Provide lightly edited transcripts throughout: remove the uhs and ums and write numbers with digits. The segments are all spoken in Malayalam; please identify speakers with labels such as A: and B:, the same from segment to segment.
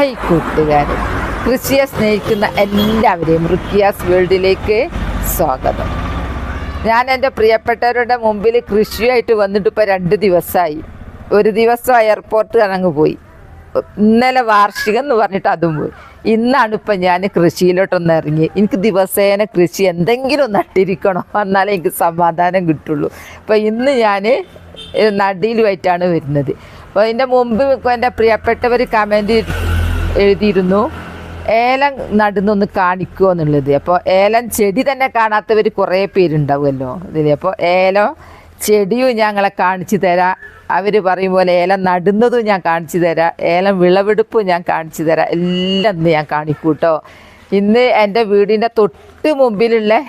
A: ഹായ് കൂട്ടുകാരെ, കൃഷിയെ സ്നേഹിക്കുന്ന എല്ലാവരെയും റുക്കിയാസ് വേൾഡിലേക്ക് സ്വാഗതം. ഞാൻ എൻ്റെ പ്രിയപ്പെട്ടവരുടെ മുമ്പിൽ കൃഷിയായിട്ട് വന്നിട്ട് ഇപ്പോൾ 2 ദിവസമായി. ഒരു ദിവസം എയർപോർട്ട് അങ്ങ് പോയി, ഇന്നലെ വാർഷികം എന്ന് പറഞ്ഞിട്ട് അതും പോയി. ഇന്നാണ് ഇപ്പം ഞാൻ കൃഷിയിലോട്ടൊന്ന് ഇറങ്ങി. എനിക്ക് ദിവസേന കൃഷി എന്തെങ്കിലും നട്ടിരിക്കണം, എന്നാലേ എനിക്ക് സമാധാനം കിട്ടുള്ളൂ. അപ്പോൾ ഇന്ന് ഞാൻ നടിയിലുമായിട്ടാണ് വരുന്നത്. അപ്പോൾ അതിൻ്റെ മുമ്പ് എൻ്റെ പ്രിയപ്പെട്ടവർ കമൻറ്റ് എഴുതിയിരുന്നു, ഏലം നടുന്നൊന്ന് കാണിക്കുമോ എന്നുള്ളത്. അപ്പോൾ ഏലം ചെടി തന്നെ കാണാത്തവർ കുറേ പേരുണ്ടാവുമല്ലോ ഇതിൽ. അപ്പോൾ ഏലം ചെടിയും ഞങ്ങളെ കാണിച്ചു തരാം. അവർ പറയും പോലെ ഏലം നടുന്നതും ഞാൻ കാണിച്ചു തരാം, ഏലം വിളവെടുപ്പും ഞാൻ കാണിച്ചു തരാം. എല്ലാം ഇന്ന് ഞാൻ കാണിക്കൂട്ടോ. ഇന്ന് എൻ്റെ വീടിൻ്റെ തൊട്ട് മുമ്പിലുള്ള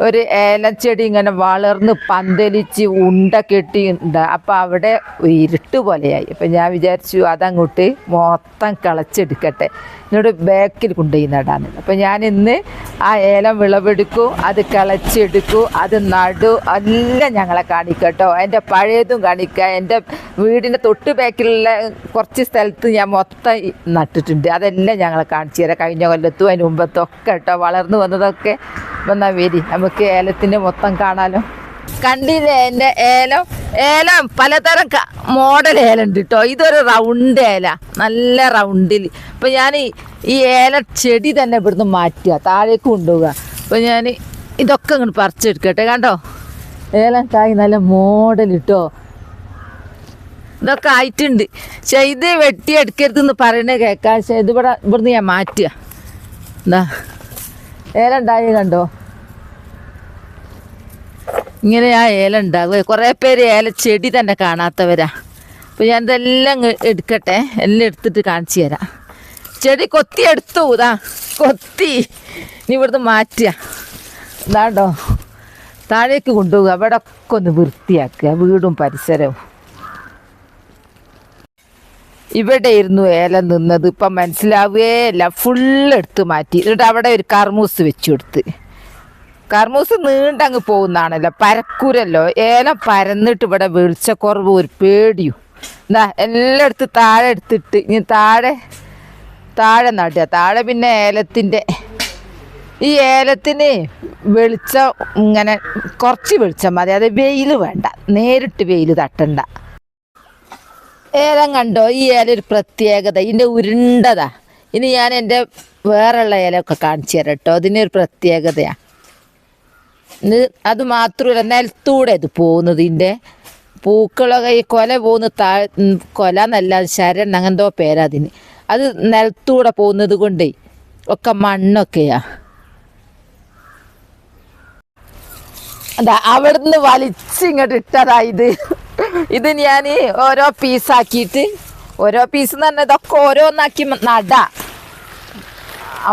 A: ഒരു ഏലച്ചെടി ഇങ്ങനെ വളർന്ന് പന്തലിച്ച് ഉണ്ട കെട്ടിയുണ്ട്. അപ്പോൾ അവിടെ ഇരുട്ട് പോലെയായി. അപ്പം ഞാൻ വിചാരിച്ചു അതങ്ങോട്ട് മൊത്തം കളച്ചെടുക്കട്ടെ, എന്നോട് ബാക്കിൽ കൊണ്ടുപോയി നടാന്ന്. അപ്പം ഞാൻ ഇന്ന് ആ ഏലം വിളവെടുക്കും, അത് കളച്ചെടുക്കും, അത് നടു എല്ലാം ഞങ്ങളെ കാണിക്കട്ടോ. എൻ്റെ പഴയതും കാണിക്കുക. എൻ്റെ വീടിൻ്റെ തൊട്ട് ബാക്കിലുള്ള കുറച്ച് സ്ഥലത്ത് ഞാൻ മൊത്തം നട്ടിട്ടുണ്ട്, അതെല്ലാം ഞങ്ങളെ കാണിച്ചു തരാം. കഴിഞ്ഞ കൊല്ലത്തും അതിന് മുമ്പത്തും ഒക്കെ കേട്ടോ, വളർന്നു വന്നതൊക്കെ. വന്നാൽ വരി, നമുക്ക് ഏലത്തിൻ്റെ മൊത്തം കാണാലോ. കണ്ടില്ലേ എൻ്റെ ഏലം പലതരം മോഡൽ ഏലം ഉണ്ട് കേട്ടോ. ഇതൊരു റൗണ്ട് ഏല, നല്ല റൗണ്ടിൽ. അപ്പോൾ ഞാൻ ഈ ഏല ചെടി തന്നെ ഇവിടുന്ന് മാറ്റുക, താഴേക്ക് കൊണ്ടുപോവുക. അപ്പോൾ ഞാൻ ഇതൊക്കെ ഇങ്ങോട്ട് പറിച്ചെടുക്കട്ടെ. കണ്ടോ, ഏലം കായ് നല്ല മോഡൽ കേട്ടോ. ഇതൊക്കെ ആയിട്ടുണ്ട്. പക്ഷേ ഇത് വെട്ടിയെടുക്കരുതെന്ന് പറയണേ കേൾക്കാം. പക്ഷേ ഇവിടുന്ന് ഞാൻ മാറ്റുക. എന്താ ഏലം ഉണ്ടായി കണ്ടോ, ഇങ്ങനെ ആ ഏലം ഉണ്ടാവുക. കുറേ പേര് ഏലച്ചെടി തന്നെ കാണാത്തവരാ. അപ്പോൾ ഞാൻ ഇതെല്ലാം എടുക്കട്ടെ, എല്ലാം എടുത്തിട്ട് കാണിച്ചു തരാം. ചെടി കൊത്തി എടുത്തു, ഇതാ കൊത്തി. ഇനി ഇവിടുന്ന് മാറ്റുക. ഇതാണ്ടോ, താഴേക്ക് കൊണ്ടുപോകുക. അവിടെ ഒക്കെ ഒന്ന് വൃത്തിയാക്കുക, വീടും പരിസരവും. ഇവിടെ ഇരുന്നു ഏലം നിന്നത്, ഇപ്പം മനസ്സിലാവുകയില്ല. ഫുള്ളെടുത്ത് മാറ്റി. എന്നിട്ട് അവിടെ ഒരു കർമൂസ് വെച്ചു കൊടുത്ത്. കർമൂസ് നീണ്ടങ്ങ് പോകുന്നതാണല്ലോ, പരക്കൂരല്ലോ. ഏലം പരന്നിട്ട് ഇവിടെ വെളിച്ചക്കുറവ് ഒരു പേടിയും. എന്താ എല്ലാം എടുത്ത് താഴെ എടുത്തിട്ട് ഇനി താഴെ നടുക. താഴെ പിന്നെ ഈ ഏലത്തിന് വെളിച്ചം ഇങ്ങനെ കുറച്ച് വെളിച്ചം മതി, അത് വെയിൽ വേണ്ട, നേരിട്ട് വെയിൽ തട്ടണ്ട. ഏലം കണ്ടോ, ഈ ഏല ഒരു പ്രത്യേകത, ഇതിൻ്റെ ഉരുണ്ടതാ. ഇനി ഞാൻ എൻ്റെ വേറെയുള്ള ഏലമൊക്കെ കാണിച്ചു തരാം കേട്ടോ. അതിനൊരു പ്രത്യേകതയാണ്. അത് മാത്രമല്ല, നിലത്തൂടെ ഇത് പോകുന്നത്. ഇതിൻ്റെ പൂക്കളൊക്കെ ഈ കൊല പോകുന്ന കൊല എന്നല്ല, ശരൺ അങ്ങനെന്തോ പേരതിന്. അത് നിലത്തൂടെ പോകുന്നത് കൊണ്ടേ ഒക്കെ മണ്ണൊക്കെയാ. അതാ അവിടുന്ന് വലിച്ചിങ്ങോട്ട് ഇട്ടതാ ഇത് ഞാൻ ഓരോ പീസാക്കിയിട്ട്, ഓരോ പീസ് എന്ന് പറഞ്ഞാൽ ഇതൊക്കെ ഓരോന്നാക്കി നടാ.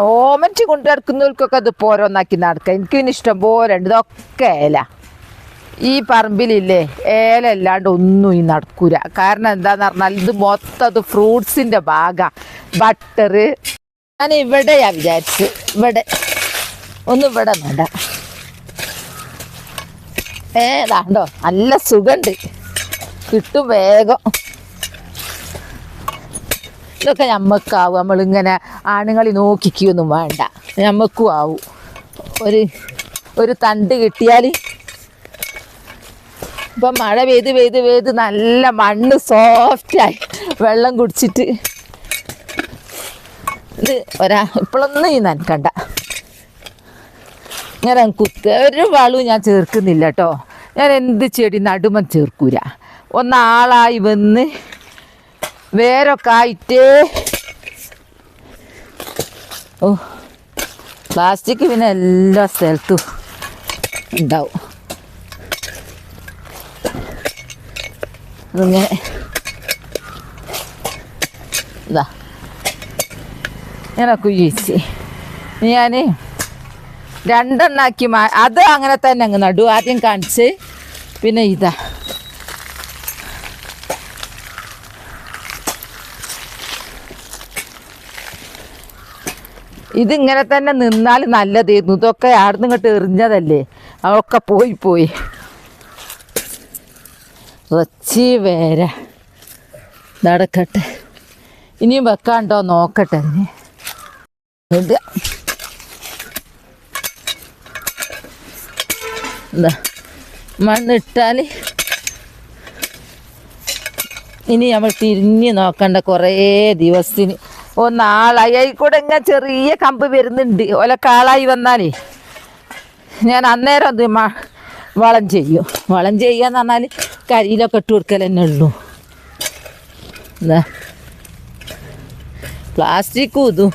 A: ഓമറ്റ് കൊണ്ടു നടക്കുന്നവർക്കൊക്കെ ഇതിപ്പോൾ ഓരോന്നാക്കി നടക്കുക. എനിക്ക് പിന്നെ ഇഷ്ടം പോലെ ഉണ്ട്. ഇതൊക്കെ ഏല. ഈ പറമ്പിലില്ലേ ഏല അല്ലാണ്ട് ഒന്നും ഈ നടക്കൂല. കാരണം എന്താന്ന് പറഞ്ഞാൽ ഇത് മൊത്തം അത് ഫ്രൂട്ട്സിൻ്റെ ഭാഗമാണ്. ബട്ടർ ഞാൻ ഇവിടെയാ വിചാരിച്ച്, ഇവിടെ നടാ. ഏതാണ്ടോ നല്ല സുഖമുണ്ട്, കിട്ടും വേഗം. ഇതൊക്കെ ഞമ്മക്കാവും. നമ്മളിങ്ങനെ ആണുങ്ങളി നോക്കിക്കൊന്നും വേണ്ട, ഞമ്മക്കും ആവും. ഒരു തണ്ട് കിട്ടിയാൽ. ഇപ്പം മഴ പെയ്ത് നല്ല മണ്ണ് സോഫ്റ്റായി വെള്ളം കുടിച്ചിട്ട് ഇത് ഇപ്പോഴൊന്നും ഈ നനക്കണ്ട. ഇങ്ങനെ ഒരു വളവും ഞാൻ ചേർക്കുന്നില്ല കേട്ടോ. ഞാൻ എന്ത് ചെടി നടുമ്പം ചേർക്കൂല. ഒന്നാളായി വന്ന് വേരൊക്കെ ആയിട്ട്. ഓ, പ്ലാസ്റ്റിക് പിന്നെ എല്ലാ സ്ഥലത്തും ഉണ്ടാവും. അങ്ങനെ ഇതാ ഇങ്ങനെ കുഴിച്ച് ഞാൻ 2 എണ്ണാക്കി അത് അങ്ങനെ തന്നെ അങ്ങ് നടു. ആദ്യം കാണിച്ച് പിന്നെ ഇതാ ഇതിങ്ങനെ തന്നെ നിന്നാൽ നല്ലതായിരുന്നു. ഇതൊക്കെ ആടുന്ന് ഇങ്ങോട്ട് എറിഞ്ഞതല്ലേ, അതൊക്കെ പോയി വച്ച് വേര നടക്കട്ടെ. ഇനിയും വെക്കാണ്ടോ നോക്കട്ടെ. ഇടുക. എന്താ മണ്ണിട്ടാൽ ഇനി നമ്മൾ തിരിഞ്ഞ് നോക്കണ്ട കുറേ ദിവസത്തിന്. നാളായി ആയിക്കൂടെ ഇങ്ങനെ ചെറിയ കമ്പ് വരുന്നുണ്ട്. കാളായി വന്നാലേ ഞാൻ അന്നേരം അത് വളം ചെയ്യും. വളം ചെയ്യാന്ന് പറഞ്ഞാൽ കരിയിലൊക്കെ ഇട്ട് കൊടുക്കൽ തന്നെ ഉള്ളൂ. എന്താ പ്ലാസ്റ്റിക്കും ഇതും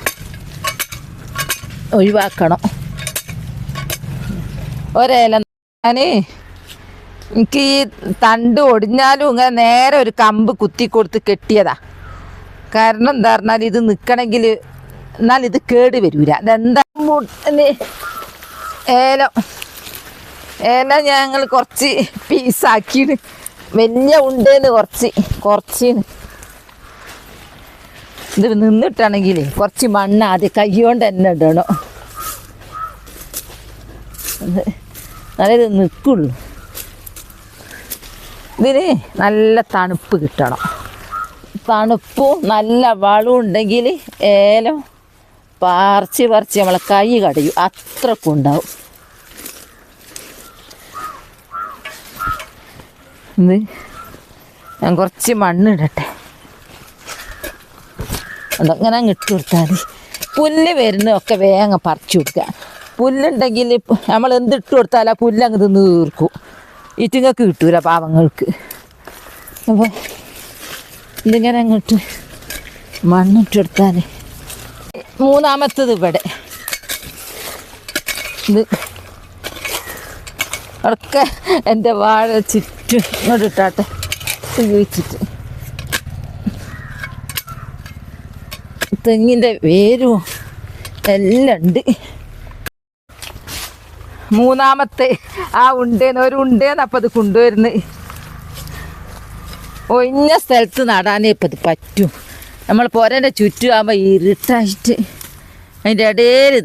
A: ഒഴിവാക്കണം. ഒരേല ഞാൻ എനിക്ക് ഈ തണ്ട് ഒടിഞ്ഞാലും ഇങ്ങനെ നേരെ ഒരു കമ്പ് കുത്തി കൊടുത്ത് കെട്ടിയതാ. കാരണം എന്താ പറഞ്ഞാൽ ഇത് നിൽക്കണമെങ്കിൽ എന്നാൽ ഇത് കേട് വരൂല. അതെന്താ ഏലം ഞങ്ങൾ കുറച്ച് പീസാക്കിയിട്ട് വലിയ ഉണ്ടേന്ന് കുറച്ച് ഇത് നിന്നിട്ടാണെങ്കിൽ കുറച്ച് മണ്ണ് ആദ്യം കൈ കൊണ്ട് തന്നെ ഇടണം. നല്ലത് നിൽക്കുള്ളൂ. ഇതിന് നല്ല തണുപ്പ് കിട്ടണം. തണുപ്പും നല്ല വളവും ഉണ്ടെങ്കിൽ ഏലം പറിച്ച് നമ്മളെ കൈ കടയും. അത്രക്കും ഉണ്ടാവും. ഇത് ഞാൻ കുറച്ച് മണ്ണിടട്ടെ. അതങ്ങനെ അങ്ങ് ഇട്ട് കൊടുത്താൽ പുല്ല് വരുന്നതൊക്കെ വേഗം പറിച്ചു കൊടുക്കുക. പുല്ലുണ്ടെങ്കിൽ നമ്മൾ എന്തിട്ട് കൊടുത്താൽ ആ പുല്ലങ്ങ് തിന്ന് തീർക്കും. ഇറ്റുങ്ങൾക്ക് കിട്ടൂല പാവങ്ങൾക്ക്. അപ്പോൾ ഇതിങ്ങനെ അങ്ങോട്ട് മണ്ണിട്ട് കൊടുത്താൽ മൂന്നാമത്തത് ഇവിടെ ഇത് ഒക്കെ എൻ്റെ വാഴ ചുറ്റും ഇങ്ങോട്ട് ഇട്ടാട്ടെ ഉപയോഗിച്ചിട്ട് തെങ്ങിൻ്റെ വേരും എല്ലാം ഉണ്ട്. മൂന്നാമത്തെ ആ ഒരു ഉണ്ടേന്ന് അപ്പം അത് കൊണ്ടുവരുന്നത്. ഒഴിഞ്ഞ സ്ഥലത്ത് നടാനേ ഇപ്പം ഇത് പറ്റും. നമ്മൾ പോരേൻ്റെ ചുറ്റുമാകുമ്പോൾ ഇരുട്ടായിട്ട് അതിൻ്റെ ഇടയിൽ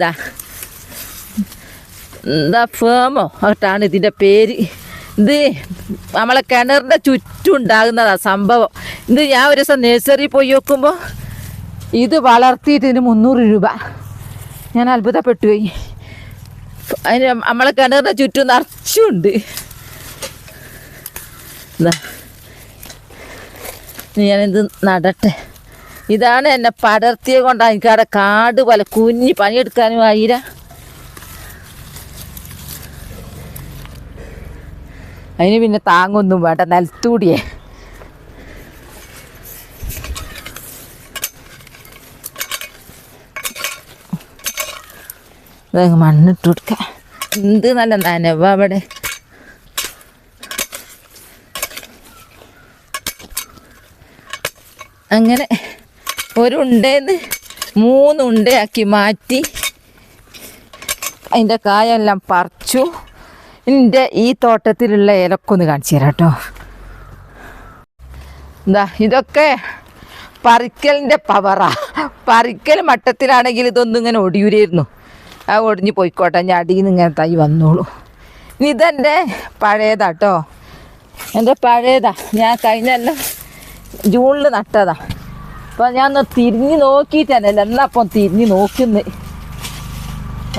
A: എന്താ ഫേമോ ആയിട്ടാണ് ഇതിൻ്റെ പേര്. ഇത് നമ്മളെ കിണറിൻ്റെ ചുറ്റും ഉണ്ടാകുന്നതാണ് സംഭവം. ഇത് ഞാൻ ഒരു ദിവസം നഴ്സറി പോയി നോക്കുമ്പോൾ ഇത് വളർത്തിയിട്ട് ഇതിന് 300 രൂപ. ഞാൻ അത്ഭുതപ്പെട്ടു പോയി. അതിന് നമ്മളെ കിണറിൻ്റെ ചുറ്റും നിറച്ചുണ്ട്. എന്താ ഞാനിത് നടട്ടെ. ഇതാണ് എന്നെ പടർത്തിയെ കൊണ്ടാണ് എനിക്കവിടെ കാട് പോലെ കുഞ്ഞി പണിയെടുക്കാനും ആയില്ല. അതിന് പിന്നെ താങ്ങൊന്നും വേണ്ട, നിലത്തൂടിയേ. മണ്ണിട്ട് കൊടുക്ക. എന്ത് നല്ല നനവ അവിടെ. അങ്ങനെ ഒരു ഉണ്ടേന്ന് 3 ഉണ്ടയാക്കി മാറ്റി അതിൻ്റെ കായെല്ലാം പറിച്ചു. എൻ്റെ ഈ തോട്ടത്തിലുള്ള ഏലക്കൊന്ന് കാണിച്ചു തരാം കേട്ടോ. എന്താ ഇതൊക്കെ പറിക്കലിൻ്റെ പവറാ. പറിക്കൽ മട്ടത്തിലാണെങ്കിൽ ഇതൊന്നും ഇങ്ങനെ ഒടിയൂരായിരുന്നു. ആ ഒടിഞ്ഞ് പോയിക്കോട്ടെ, ഞാൻ അടിയിൽ നിന്ന് ഇങ്ങനെ തൈ വന്നോളൂ. ഇതെൻ്റെ പഴയതാട്ടോ. എൻ്റെ പഴയതാ. ഞാൻ കഴിഞ്ഞെല്ലാം ജൂണിൽ നട്ടതാ. അപ്പോൾ ഞാൻ ഒന്ന് തിരിഞ്ഞ് നോക്കിയിട്ടല്ല എന്നപ്പം തിരിഞ്ഞ് നോക്കുന്നത്.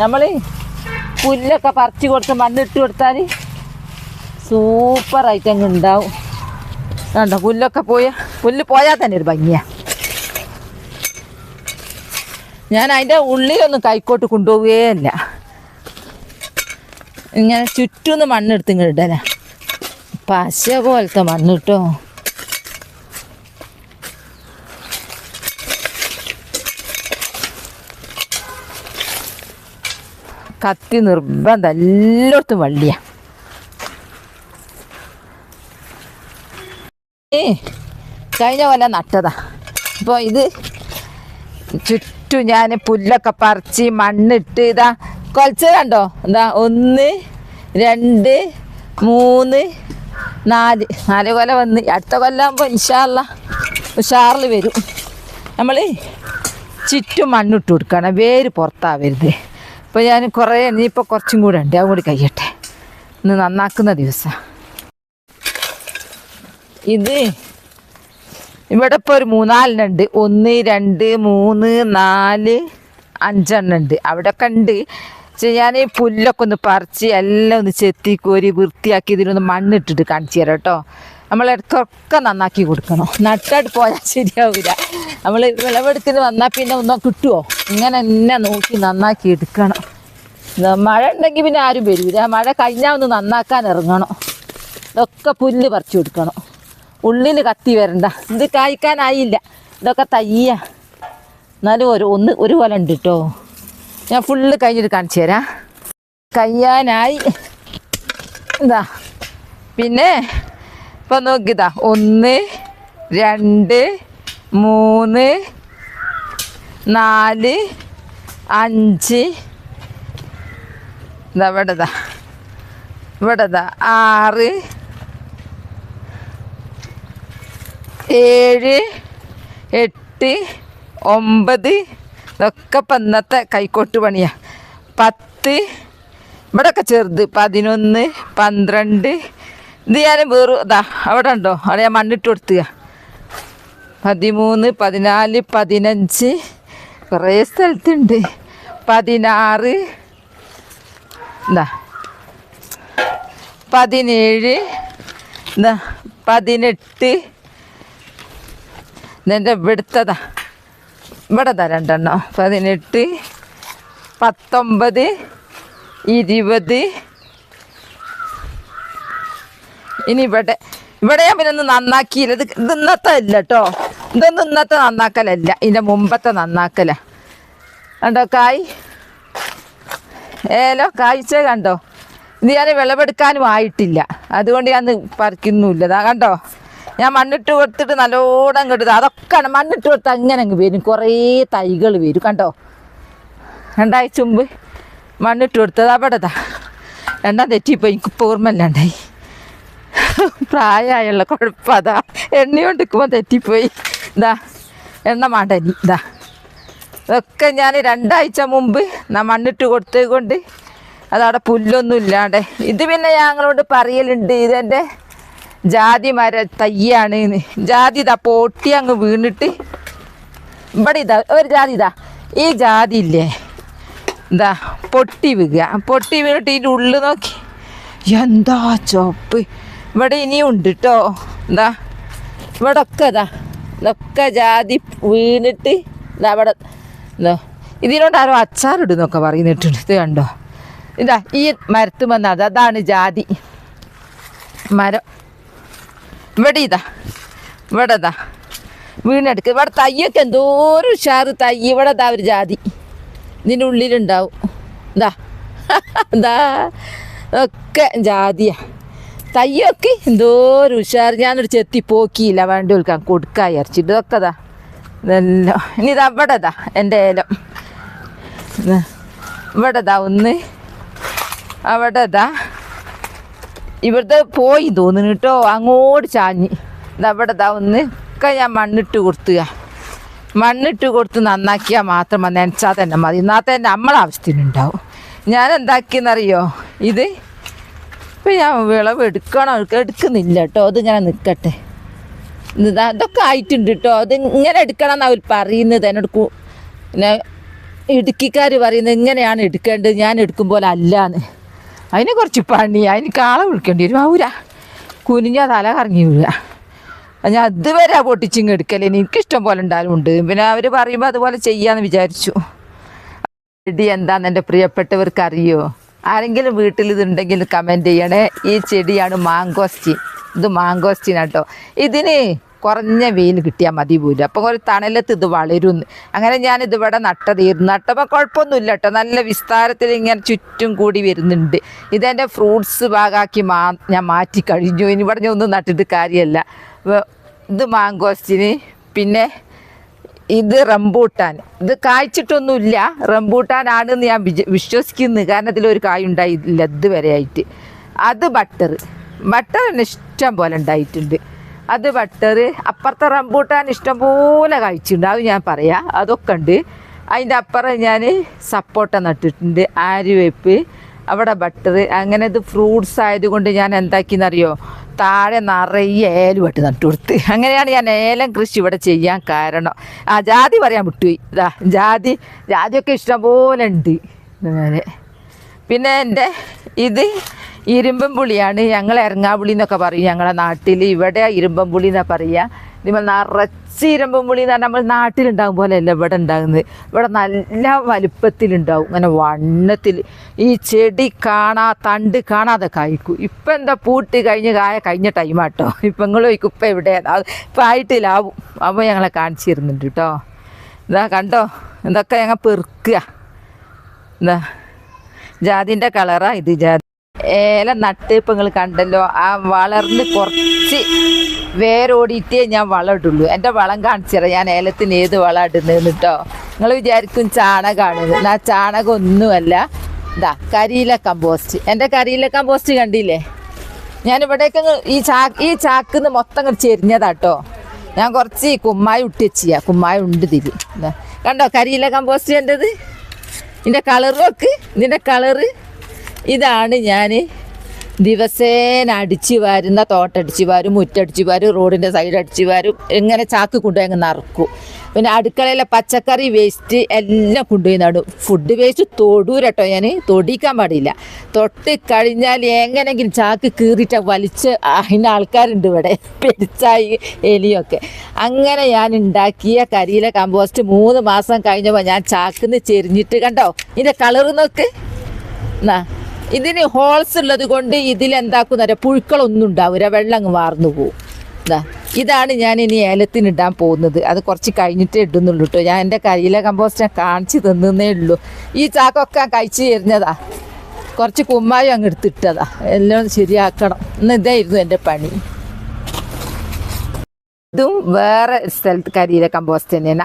A: നമ്മൾ പുല്ലൊക്കെ പറിച്ച് കൊടുത്ത് മണ്ണിട്ട് കൊടുത്താൽ സൂപ്പറായിട്ട് അങ്ങ് ഉണ്ടാവും. കണ്ടോ പുല്ല് പോയാൽ തന്നെ ഒരു ഭംഗിയാണ്. ഞാൻ അതിൻ്റെ ഉള്ളിലൊന്നും കൈക്കോട്ട് കൊണ്ടുപോവുകയല്ല. ഇങ്ങനെ ചുറ്റൊന്ന് മണ്ണെടുത്ത് ഇങ്ങനെ ഇടല. പശ പോലത്തെ മണ്ണ് കേട്ടോ. കത്തി നിർബന്ധം എല്ലായിടത്തും വള്ളിയാ. കഴിഞ്ഞ പോലെ നട്ടതാ. അപ്പോൾ ഇത് ചുറ്റും ഞാൻ പുല്ലൊക്കെ പറിച്ച് മണ്ണിട്ട് ഇതാ കൊലച്ച് കണ്ടോ. എന്താ 1 2 3 4 കൊല വന്ന്. അടുത്ത കൊല്ലാകുമ്പോൾ ഇൻഷാ അല്ലാ ഉഷാറിൽ വരും. നമ്മൾ ചുറ്റും മണ്ണിട്ട് കൊടുക്കണം, വേര് പുറത്താവരുത്. അപ്പോൾ ഞാൻ കുറേ ഇനിയിപ്പോൾ കുറച്ചും കൂടെ ഉണ്ട്, അതും കൂടി കഴിയട്ടെ. ഇന്ന് നന്നാക്കുന്ന ദിവസം. ഇത് ഇവിടെ ഇപ്പോൾ ഒരു 3-4 ഉണ്ട്. 1 2 3 4 5 ഉണ്ട്. അവിടെയൊക്കെ ഉണ്ട്. ഞാൻ ഈ പുല്ലൊക്കെ ഒന്ന് പറിച്ച് എല്ലാം ഒന്ന് ചെത്തി കോരി വൃത്തിയാക്കി ഇതിനൊന്ന് മണ്ണിട്ടിട്ട് കാണിച്ചു തരാം കേട്ടോ. നമ്മളിടയ്ക്കൊക്കെ നന്നാക്കി കൊടുക്കണം. നട്ടായിട്ട് പോയാൽ ശരിയാവില്ല. നമ്മൾ വിളവെടുത്തിന് വന്നാൽ പിന്നെ ഒന്നും കിട്ടുമോ? ഇങ്ങനെ തന്നെ നോക്കി നന്നാക്കി എടുക്കണം. മഴ ഉണ്ടെങ്കിൽ പിന്നെ ആരും വരില്ല. മഴ കഴിഞ്ഞാൽ ഒന്ന് നന്നാക്കാൻ ഇറങ്ങണം. ഇതൊക്കെ പുല്ല് പറിച്ചു കൊടുക്കണം. ഉള്ളിൽ കത്തി വരണ്ട. ഇത് കായ്ക്കാനായില്ല. ഇതൊക്കെ തയ്യ. എന്നാലും ഒരു കൊല ഉണ്ട് കേട്ടോ. ഞാൻ ഫുള്ള് കഴിഞ്ഞിട്ട് കാണിച്ചു തരാം. കഴിയാനായി. എന്താ പിന്നെ ഇപ്പം നോക്കിയതാ 1 2 3 4 5 ഇവിടെതാ 6 7 8 9 ഇതൊക്കെ ഇപ്പം ഇന്നത്തെ കൈക്കോട്ട് പണിയാ. 10 ഇവിടെയൊക്കെ ചെറുത് 11 12 ഇത് ഞാൻ വേറെ ഇതാ അവിടെ ഉണ്ടോ? അവിടെ ഞാൻ മണ്ണിട്ട് കൊടുത്തുക. 13 14 15 കുറേ സ്ഥലത്തുണ്ട്. 16 എന്താ 17 എന്താ 18 ഇതെൻ്റെ ഇവിടുത്തതാ. ഇവിടെതാ 2 18 19 20 ഇനി ഇവിടെ ഞാൻ പിന്നെ ഒന്ന് നന്നാക്കിയില്ല. ഇത് ഇന്നത്തെ അല്ല കേട്ടോ. ഇതൊന്നും ഇന്നത്തെ നന്നാക്കലല്ല, ഇതിൻ്റെ മുമ്പത്തെ നന്നാക്കല. കണ്ടോ കായ് കായ്ച്ച കണ്ടോ. ഇത് ഞാൻ വിളവെടുക്കാനും ആയിട്ടില്ല, അതുകൊണ്ട് ഞാൻ പറിക്കുന്നുമില്ല. കണ്ടോ ഞാൻ മണ്ണിട്ട് കൊടുത്തിട്ട് നല്ലോണം കെടുത്ത അതൊക്കെയാണ്. മണ്ണിട്ട് കൊടുത്ത് അങ്ങനെ അങ്ങ് വരും. കുറേ തൈകൾ വരും. കണ്ടോ 2 ആഴ്ച മുമ്പ് മണ്ണിട്ട് കൊടുത്തത് അവിടെതാ. 2 തെറ്റിപ്പോയി. എനിക്കിപ്പോൾ ഓർമ്മയില്ലാണ്ടായി. പ്രായമായുള്ള കുഴപ്പം അതാ. എണ്ണ കൊണ്ടിരിക്കുമ്പോൾ തെറ്റിപ്പോയി. ഇതാ എണ്ണ മാണ്ടനി. ഇതൊക്കെ ഞാൻ 2 ആഴ്ച മുമ്പ് മണ്ണിട്ട് കൊടുത്തത് കൊണ്ട് അതവിടെ പുല്ലൊന്നും ഇല്ലാണ്ട്. ഇത് പിന്നെ ഞങ്ങളോട് പറയലുണ്ട്, ഇതെൻ്റെ ജാതി മര തയ്യാണ്. ജാതി ഇതാ പൊട്ടി അങ്ങ് വീണിട്ട് ഇവിടെ ഇതാ ഒരു ജാതി. ഈ ജാതി ഇല്ലേ എന്താ പൊട്ടി വീണിട്ട് ഇതിൻ്റെ ഉള്ളിൽ നോക്കി എന്താ ചുവപ്പ്. ഇവിടെ ഇനിയും ഉണ്ട് കേട്ടോ. എന്താ ഇവിടെ ഒക്കെ ഇതൊക്കെ ജാതി വീണിട്ട് അവിടെ എന്താ ഇതിനോട് ആരോ അച്ചാറിടുന്നൊക്കെ പറയുന്നിട്ടുണ്ട്. ഇത് കണ്ടോ ഇതാ ഈ മരത്ത് വന്നത് അതാണ് ജാതി മരം. ഇവിടെ വീണെടുക്കുക. ഇവിടെ തയ്യൊക്കെ എന്തോരം ഉഷാറ് തൈ. ഇവിടെ ഒരു ജാതി ഇതിൻ്റെ ഉള്ളിലുണ്ടാവും. ഒക്കെ ജാതിയാ. തയ്യൊക്കെ എന്തോരം ഉഷാറ്. ഞാനൊരു ചെത്തി പോക്കിയില്ല, വേണ്ടി വിളിക്കാൻ കൊടുക്കാൻ വിചാരിച്ചിട്ട്. ഇതൊക്കെ ഇതെല്ലാം. ഇനി അവിടെ എൻ്റെ ഏലം. ഇവിടെ 1 അവിടെ ഇവിടുത്തെ പോയി തോന്നുന്നു കേട്ടോ. അങ്ങോട്ട് ചാഞ്ഞ് അവിടെ 1 ഒക്കെ ഞാൻ മണ്ണിട്ട് കൊടുത്ത് നന്നാക്കിയാൽ മാത്രം നനച്ചാൽ തന്നെ മതി. എന്നാൽ തന്നെ നമ്മളെ ആവശ്യത്തിനുണ്ടാവും. ഞാൻ എന്താക്കിയെന്നറിയോ, ഇത് ഇപ്പം ഞാൻ വിളവ് എടുക്കുന്നില്ല കേട്ടോ. അത് ഇങ്ങനെ നിൽക്കട്ടെ. ഇതൊക്കെ ആയിട്ടുണ്ട് കേട്ടോ. അത് ഇങ്ങനെ എടുക്കണം എന്നാണ് അവർ പറയുന്നത്. എന്നോട് പിന്നെ ഇടുക്കിക്കാർ പറയുന്നത് ഇങ്ങനെയാണ് എടുക്കേണ്ടത്, ഞാൻ എടുക്കും പോലെ അല്ലാന്ന്. അതിനെ കുറച്ച് പണിയാണ്. അതിന് കാളെ വിളിക്കേണ്ടി വരും. ആവൂല കുനിഞ്ഞാൽ തല കറങ്ങി വീഴുക. ഞാൻ ഇതുവരെ പൊട്ടിച്ചിങ് എടുക്കല്ലേ. എനിക്കിഷ്ടം പോലെ ഉണ്ടാലുമുണ്ട്. പിന്നെ അവർ പറയുമ്പോൾ അതുപോലെ ചെയ്യാമെന്ന് വിചാരിച്ചു. ചെടി എന്താണെന്ന് എൻ്റെ പ്രിയപ്പെട്ടവർക്ക് അറിയോ? ആരെങ്കിലും വീട്ടിൽ ഇതുണ്ടെങ്കിൽ കമൻറ്റ് ചെയ്യണേ. ഈ ചെടിയാണ് മാങ്കോസ്റ്റീൻ. ഇത് മാങ്കോസ്റ്റീൻ കേട്ടോ. ഇതിന് കുറഞ്ഞ വെയിൽ കിട്ടിയാൽ മതി പോലും. അപ്പം ഒരു തണലത്ത് ഇത് വളരുന്നു. അങ്ങനെ ഞാനിതിവിടെ നട്ടപ്പോൾ കുഴപ്പമൊന്നുമില്ല കേട്ടോ. നല്ല വിസ്താരത്തിൽ ഇങ്ങനെ ചുറ്റും കൂടി വരുന്നുണ്ട്. ഇതെൻ്റെ ഫ്രൂട്ട്സ് ഭാഗമാക്കി ഞാൻ മാറ്റി കഴിഞ്ഞു. ഇനി ഇവിടെ ഒന്നും നട്ടിട്ട് കാര്യമല്ല. ഇത് മാങ്കോസ്റ്റിന്. പിന്നെ ഇത് റംബൂട്ടാൻ. ഇത് കായ്ച്ചിട്ടൊന്നുമില്ല, റംബൂട്ടാനാണെന്ന് ഞാൻ വിശ്വസിക്കുന്നു. കാരണം ഇതിലൊരു കായ് ഉണ്ടായില്ല ഇതുവരെ ആയിട്ട്. അത് ബട്ടർ തന്നെ ഇഷ്ടം പോലെ ഉണ്ടായിട്ടുണ്ട്. അത് ബട്ടർ. അപ്പുറത്തെ റംബൂട്ടാൻ ഇഷ്ടം പോലെ കഴിച്ചിട്ടുണ്ട്, അത് ഞാൻ പറയാം. അതൊക്കെ ഉണ്ട്. അതിൻ്റെ അപ്പുറം ഞാൻ സപ്പോട്ട നട്ടിട്ടുണ്ട്, ആര്യവേപ്പ്, അവിടെ ബട്ടർ. അങ്ങനെ ഇത് ഫ്രൂട്ട്സ് ആയതുകൊണ്ട് ഞാൻ എന്താക്കിയെന്നറിയോ, താഴെ നിറയെ ഏലം വെട്ട് നട്ടു കൊടുത്ത്. അങ്ങനെയാണ് ഞാൻ ഏലം കൃഷി ഇവിടെ ചെയ്യാൻ കാരണം. ജാതി പറയാൻ വിട്ടുപോയി. ജാതിയൊക്കെ ഇഷ്ടംപോലെ ഉണ്ട്. അങ്ങനെ പിന്നെ എൻ്റെ ഇത് ഇരുമ്പൻ പുളിയാണ്. ഞങ്ങൾ എറങ്ങാപ്പുളി എന്നൊക്കെ പറയും ഞങ്ങളുടെ നാട്ടിൽ. ഇവിടെ ഇരുമ്പൻ പുളി എന്നാണ് പറയുക. നിങ്ങൾ നിറച്ച് ഇരുമ്പൻ പുളി എന്ന് പറഞ്ഞാൽ നമ്മൾ നാട്ടിലുണ്ടാകും പോലെയല്ല ഇവിടെ ഉണ്ടാകുന്നത്. ഇവിടെ നല്ല വലുപ്പത്തിലുണ്ടാവും, ഇങ്ങനെ വണ്ണത്തിൽ. ഈ ചെടി തണ്ട് കാണാതെ കായ്ക്കും. ഇപ്പം എന്താ പൂട്ട് കായ കഴിഞ്ഞ ടൈമാട്ടോ. ഇപ്പം നിങ്ങൾ ചോദിക്കും ഇപ്പം എവിടെയാണ്, ഇപ്പം ആയിട്ടില്ലാവും. അപ്പോൾ ഞങ്ങളെ കാണിച്ചു തരുന്നുണ്ട് കേട്ടോ. ഇതാ കണ്ടോ, ഇതൊക്കെ ഞങ്ങൾ പെറുക്കുക. എന്താ ജാതിൻ്റെ കളറാണ് ഇത്. ജാതി ഏലം നട്ട് ഇപ്പം നിങ്ങൾ കണ്ടല്ലോ. ആ വളർന്ന് കുറച്ച് വേരോടിയിട്ടേ ഞാൻ വളം ഇടുള്ളൂ. എൻ്റെ വളം കാണിച്ചു തരാം ഞാൻ ഏലത്തിന് ഏത് വളം ഇടുന്നതെന്ന് കേട്ടോ. നിങ്ങൾ വിചാരിക്കും ചാണകമാണ്. എന്നാൽ ചാണകം ഒന്നുമല്ല. ഇതാ കരിയില കമ്പോസ്റ്റ്. എൻ്റെ കരിയില കമ്പോസ്റ്റ് കണ്ടില്ലേ? ഞാനിവിടേക്ക് ഈ ചാക്കിന്ന് മൊത്തം ചെരിഞ്ഞതാട്ടോ. ഞാൻ കുറച്ച് കുമ്മായി ഇട്ടിച്ചിയാ. കുമ്മായി ഉണ്ട് ഇതിൽ. കണ്ടോ കരിയില കമ്പോസ്റ്റ് എൻ്റെത്. ഇതിൻ്റെ കളർ നോക്ക്. ഇതിൻ്റെ കളറ് ഇതാണ്. ഞാൻ ദിവസേന അടിച്ചു വാരുന്ന, തോട്ടടിച്ചു വാരും, മുറ്റടിച്ചു വാരും, റോഡിൻ്റെ സൈഡ് അടിച്ചു വാരും. ഇങ്ങനെ ചാക്ക് കൊണ്ടുപോയി അങ്ങ് നറുക്കും. പിന്നെ അടുക്കളയിലെ പച്ചക്കറി വേസ്റ്റ് എല്ലാം കൊണ്ടുപോയി നടും. ഫുഡ് വേസ്റ്റ് തൊടൂരട്ടോ, ഞാൻ തൊടിക്കാൻ പാടില്ല. തൊട്ട് കഴിഞ്ഞാൽ എങ്ങനെയെങ്കിലും ചാക്ക് കീറിയിട്ട് വലിച്ച് അതിൻ്റെ ആൾക്കാരുണ്ട് ഇവിടെ, പെരിച്ചായി എലിയൊക്കെ. അങ്ങനെ ഞാൻ ഉണ്ടാക്കിയ കരിയില കമ്പോസ്റ്റ് 3 മാസം കഴിഞ്ഞപ്പോൾ ഞാൻ ചാക്കിന്ന് ചെരിഞ്ഞിട്ട് കണ്ടോ ഇതിൻ്റെ കളറ് നോക്ക്. എന്നാ ഇതിന് ഹോൾസ് ഉള്ളത് കൊണ്ട് ഇതിലെന്താക്കുന്ന പുഴുക്കളൊന്നും ഉണ്ടാവില്ല, വെള്ളം അങ്ങ് വാർന്നു പോവും. ഇതാണ് ഞാൻ ഇനി ഏലത്തിന് ഇടാൻ പോകുന്നത്. അത് കുറച്ച് കഴിഞ്ഞിട്ടേ ഇടുന്നുള്ളൂ കേട്ടോ. ഞാൻ എൻ്റെ കരിയില കമ്പോസ്റ്റ് കാണിച്ച് തന്നേ ഉള്ളൂ. ഈ ചാക്കൊക്കെ കഴിച്ച് തരുന്നതാ. കുറച്ച് കുമ്മായും അങ്ങ് എടുത്തിട്ടതാ. എല്ലാം ശരിയാക്കണം. ഇതായിരുന്നു എൻ്റെ പണി. ഇതും വേറെ സ്ഥലത്ത് കരിയില കമ്പോസ്റ്റ് തന്നെയാണ്.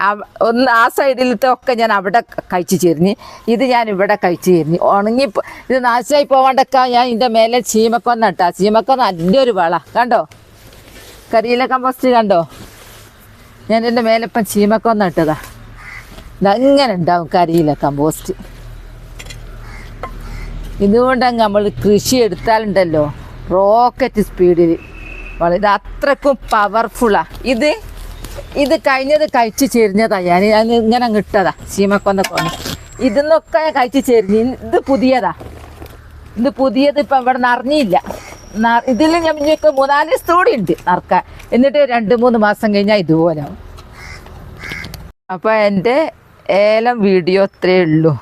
A: ആ സൈഡിലത്തെ ഒക്കെ ഞാൻ അവിടെ കഴിച്ച് ചെരിഞ്ഞ്, ഇത് ഞാൻ ഇവിടെ കഴിച്ച് ചെരിഞ്ഞ് ഉണങ്ങി. ഇത് നാശമായി പോകാണ്ടൊക്കെ ഞാൻ ഇതിൻ്റെ മേലെ ചീമക്കൊന്ന ഇട്ടാ. ചീമക്കൊന്ന നല്ലൊരു വള കണ്ടോ. കരിയില കമ്പോസ്റ്റ് കണ്ടോ. ഞാൻ എൻ്റെ മേലെ ഇപ്പം ചീമക്കൊന്ന ഇട്ടതാ. ഇതങ്ങനെ ഉണ്ടാവും കരിയില കമ്പോസ്റ്റ്. ഇതുകൊണ്ടങ്ങ് നമ്മൾ കൃഷി എടുത്താലുണ്ടല്ലോ റോക്കറ്റ് സ്പീഡിൽ. ഇത് അത്രക്കും പവർഫുള്ളാണ്. ഇത് കഴിഞ്ഞത് കഴിച്ച് ചെരിഞ്ഞതാണ്. ഞാൻ ഇങ്ങനെ അങ്ങ് ഇട്ടതാ ചീമക്കൊന്ന കൊണ്ട്. ഇതിന്നൊക്കെ ഞാൻ കഴിച്ച് ചെരിഞ്ഞ്. ഇത് പുതിയത് ഇപ്പം ഇവിടെ നിറഞ്ഞില്ല. ഇതിൽ ഞാൻ ഇനിയൊക്കെ 3-4 ദിവസത്തോടെ ഉണ്ട് നറുക്കാൻ. എന്നിട്ട് 2-3 മാസം കഴിഞ്ഞാൽ ഇതുപോലെ ആവും. അപ്പോൾ എൻ്റെ ഏലം വീഡിയോ ഇത്രയേ ഉള്ളൂ.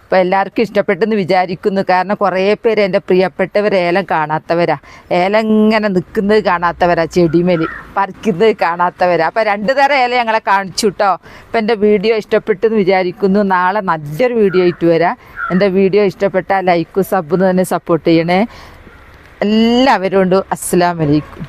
A: അപ്പോൾ എല്ലാവർക്കും ഇഷ്ടപ്പെട്ടെന്ന് വിചാരിക്കുന്നു. കാരണം കുറേ പേര് എൻ്റെ പ്രിയപ്പെട്ടവർ ഏലം കാണാത്തവരാ. ഏലം ഇങ്ങനെ നിൽക്കുന്നത് കാണാത്തവരാ, ചെടിമേൽ പറിക്കുന്നത് കാണാത്തവരാ. അപ്പോൾ 2 തരം ഏലം ഞങ്ങളെ കാണിച്ചു കേട്ടോ. അപ്പോൾ എൻ്റെ വീഡിയോ ഇഷ്ടപ്പെട്ടെന്ന് വിചാരിക്കുന്നു. നാളെ നല്ലൊരു വീഡിയോ ആയിട്ട് വരാം. എൻ്റെ വീഡിയോ ഇഷ്ടപ്പെട്ടാൽ ലൈക്കും സബ്ബും തന്നെ സപ്പോർട്ട് ചെയ്യണേ. എല്ലാവരും ഉണ്ട്. അസ്സലാമു അലൈക്കും.